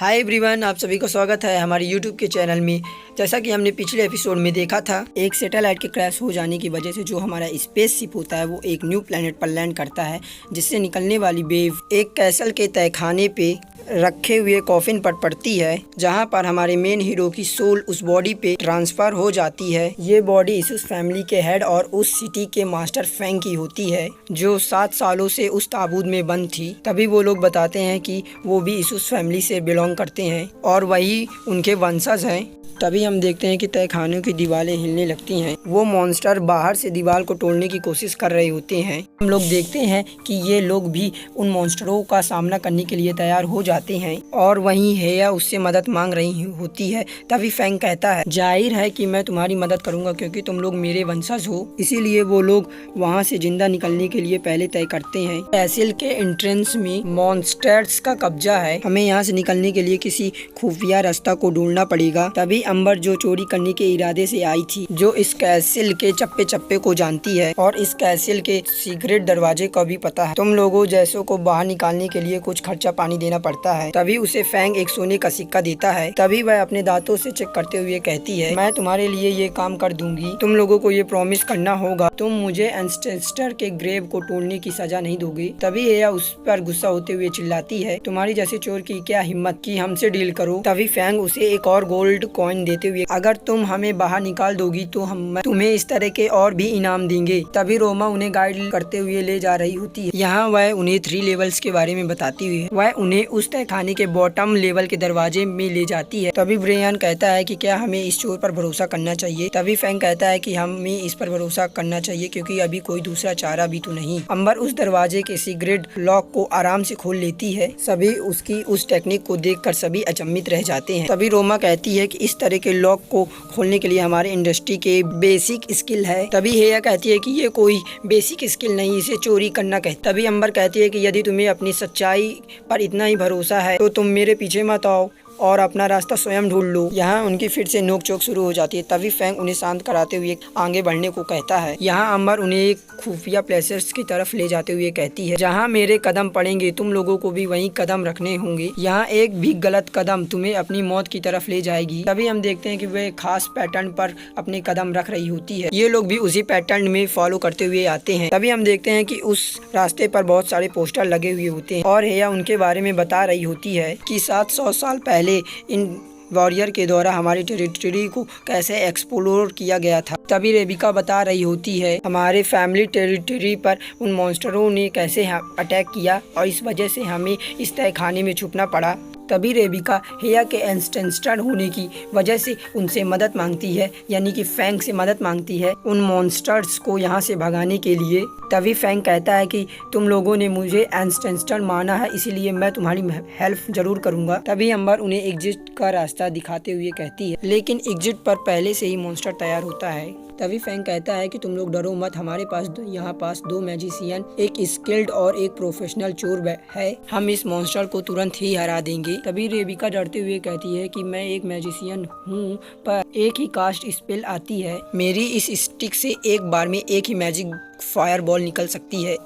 Hi everyone, आप सभी का स्वागत है हमारे यूट्यूब के चैनल में। जैसा कि हमने पिछले एपिसोड में देखा था, एक सैटेलाइट के क्रैश हो जाने की वजह से जो हमारा स्पेस शिप होता है वो एक न्यू प्लेनेट पर लैंड करता है, जिससे निकलने वाली वेव एक कैसल के तहखाने पे रखे हुए कॉफिन पर पड़ती है, जहां पर हमारे मेन हीरो की सोल उस बॉडी पे ट्रांसफर हो जाती है। ये बॉडी इस फैमिली के हेड और उस सिटी के मास्टर फैंग की होती है, जो 7 सालों से उस ताबूत में बंद थी। तभी वो लोग बताते हैं कि वो भी इस फैमिली से बिलोंग करते हैं और वही उनके वंशज हैं। तभी हम देखते हैं कि तहखानों की दीवारें हिलने लगती हैं। वो मॉन्स्टर बाहर से दीवार को तोड़ने की कोशिश कर रहे होते हैं। हम लोग देखते हैं कि ये लोग भी उन मॉन्स्टरों का सामना करने के लिए तैयार हो जाते हैं और वहीं हेया उससे मदद मांग रही होती है। तभी फैंग कहता है, जाहिर है कि मैं तुम्हारी मदद करूंगा क्योंकि तुम लोग मेरे वंशज हो। इसीलिए वो लोग वहाँ से जिंदा निकलने के लिए पहले तय करते हैं। कैसल के एंट्रेंस में मॉन्स्टर्स का कब्जा है। हमें यहाँ से निकलने के लिए किसी खुफिया रास्ता को ढूंढना पड़ेगा। तभी अंबर, जो चोरी करने के इरादे से आई थी, जो इस कैसल के चप्पे चप्पे को जानती है और इस कैसल के सीक्रेट दरवाजे का भी पता है। तुम लोगों जैसों को बाहर निकालने के लिए कुछ खर्चा पानी देना पड़ता है। तभी उसे फैंग एक सोने का सिक्का देता है। तभी वह अपने दांतों से चेक करते हुए कहती है, मैं तुम्हारे लिए ये काम कर दूंगी। तुम लोगों को ये प्रॉमिस करना होगा, तुम मुझे एंसेस्टर के ग्रेव को तोड़ने की सजा नहीं दोगे। तभी यह उस पर गुस्सा होते हुए चिल्लाती है, तुम्हारी जैसे चोर की क्या हिम्मत कि हमसे डील करो। तभी फैंग उसे एक और गोल्ड कॉइन देते हुए, अगर तुम हमें बाहर निकाल दोगी तो हम तुम्हें इस तरह के और भी इनाम देंगे। तभी रोमा उन्हें गाइड करते हुए ले जा रही होती है। यहाँ वह उन्हें 3 लेवल्स के बारे में बताती हुई है। वह उन्हें उस तहखाने के बॉटम लेवल के दरवाजे में ले जाती है। तभी ब्रेयन कहता है कि क्या हमें इस चोर पर भरोसा करना चाहिए। तभी फैंग कहता है कि हमें इस पर भरोसा करना चाहिए क्योंकि अभी कोई दूसरा चारा भी तो नहीं। अंबर उस दरवाजे के सीक्रेट लॉक को आराम से खोल लेती है। सभी उसकी उस टेक्निक को देखकर सभी अचंभित रह जाते हैं। तभी रोमा कहती है कि इस तरह के लॉक को खोलने के लिए हमारे इंडस्ट्री के बेसिक स्किल है। तभी हेया कहती है कि ये कोई बेसिक स्किल नहीं, इसे चोरी करना कहती। तभी अंबर कहती है कि यदि तुम्हें अपनी सच्चाई पर इतना ही भरोसा है तो तुम मेरे पीछे मत आओ और अपना रास्ता स्वयं ढूंढ लो। यहाँ उनकी फिर से नोकझोंक शुरू हो जाती है। तभी फैंग उन्हें शांत कराते हुए आगे बढ़ने को कहता है। यहाँ अंबर उन्हें एक खुफिया प्लेसेस की तरफ ले जाते हुए कहती है, जहाँ मेरे कदम पड़ेंगे तुम लोगों को भी वहीं कदम रखने होंगे। यहाँ एक भी गलत कदम तुम्हें अपनी मौत की तरफ ले जाएगी। तभी हम देखते हैं कि वे खास पैटर्न पर अपने कदम रख रही होती है। ये लोग भी उसी पैटर्न में फॉलो करते हुए आते हैं। तभी हम देखते हैं कि उस रास्ते पर बहुत सारे पोस्टर लगे हुए होते हैं और हेया उनके बारे में बता रही होती है कि 700 साल पहले इन वॉरियर के द्वारा हमारी टेरिटरी को कैसे एक्सप्लोर किया गया था। तभी रेबिका बता रही होती है हमारे फैमिली टेरिटरी पर उन मॉन्स्टरों ने कैसे अटैक किया और इस वजह से हमें इस तहखाने में छुपना पड़ा। तभी रेबिका हेया के एंसेस्टर होने की वजह से उनसे मदद मांगती है, यानी कि फैंग से मदद मांगती है उन मॉन्स्टर्स को यहाँ से भगाने के लिए। तभी फैंग कहता है कि तुम लोगों ने मुझे एंसेस्टर माना है, इसीलिए मैं तुम्हारी हेल्प जरूर करूंगा। तभी अंबर उन्हें एग्जिट का रास्ता दिखाते हुए कहती है, लेकिन एग्जिट पर पहले से ही मॉन्स्टर तैयार होता है। तभी फैंग कहता है कि तुम लोग डरो मत, हमारे पास यहाँ 2 मैजिशियन, एक स्किल्ड और एक प्रोफेशनल चोर है। हम इस मॉन्स्टर को तुरंत ही हरा देंगे। तभी रेबिका डरते हुए कहती है कि मैं एक मैजिशियन हूँ, पर एक ही कास्ट स्पेल आती है। मेरी इस स्टिक से एक बार में एक ही मैजिक फायर बॉल निकल सकती है।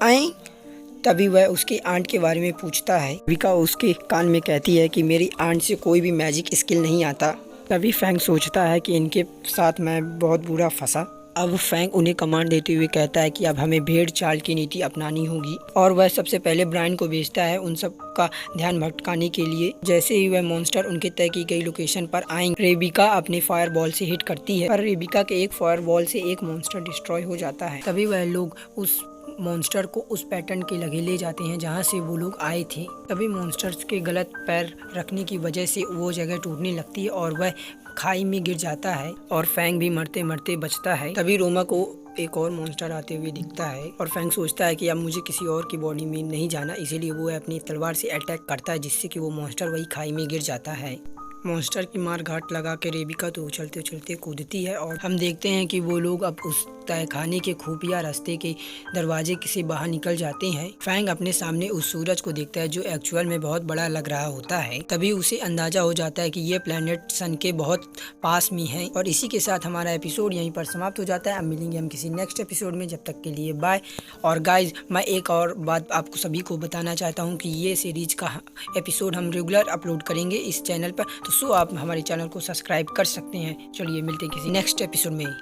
तभी वह उसके आंट के बारे में पूछता है। रेबिका उसके कान में कहती है कि मेरी आंट से कोई भी मैजिक स्किल नहीं आता। तभी फैंग सोचता है कि इनके साथ मैं बहुत बुरा फंसा। अब फैंग उन्हें कमांड देते हुए कहता है कि अब हमें भेड़ चाल की नीति अपनानी होगी और वह सबसे पहले ब्रायन को भेजता है उन सब का ध्यान भटकाने के लिए। जैसे ही वह मॉन्स्टर उनके तय की गई लोकेशन पर आएंगे, रेबिका अपने फायर बॉल से हिट करती है, पर रेबिका के एक फायर बॉल से एक मॉन्स्टर डिस्ट्रॉय हो जाता है। तभी वह लोग उस मॉन्स्टर को उस पैटर्न के लगे ले जाते हैं जहां से वो लोग आए थे। तभी मॉन्स्टर्स के गलत पैर रखने की वजह से वो जगह टूटने लगती है और वह खाई में गिर जाता है और फैंग भी मरते मरते बचता है। तभी रोमा को एक और मॉन्स्टर आते हुए दिखता है और फैंग सोचता है कि अब मुझे किसी और की बॉडी में नहीं जाना, इसीलिए वो अपनी तलवार से अटैक करता है, जिससे कि वो मॉन्स्टर वही खाई में गिर जाता है। मॉन्स्टर की मार घाट लगा के रेबिका तो उछलते उछलते कूदती है और हम देखते हैं कि वो लोग अब उस लगता है खाने के खुफिया रास्ते के दरवाजे से बाहर निकल जाते हैं। फैंग अपने सामने उस सूरज को देखता है जो एक्चुअल में बहुत बड़ा लग रहा होता है। तभी उसे अंदाजा हो जाता है कि ये प्लेनेट सन के बहुत पास में है। और इसी के साथ हमारा एपिसोड यहीं पर समाप्त हो जाता है। अब मिलेंगे हम किसी नेक्स्ट एपिसोड में, जब तक के लिए बाय। और गाइज, मैं एक और बात आपको सभी को बताना चाहता हूँ कि ये सीरीज का एपिसोड हम रेगुलर अपलोड करेंगे इस चैनल पर, तो आप हमारे चैनल को सब्सक्राइब कर सकते हैं। चलिए मिलते हैं किसी नेक्स्ट एपिसोड में।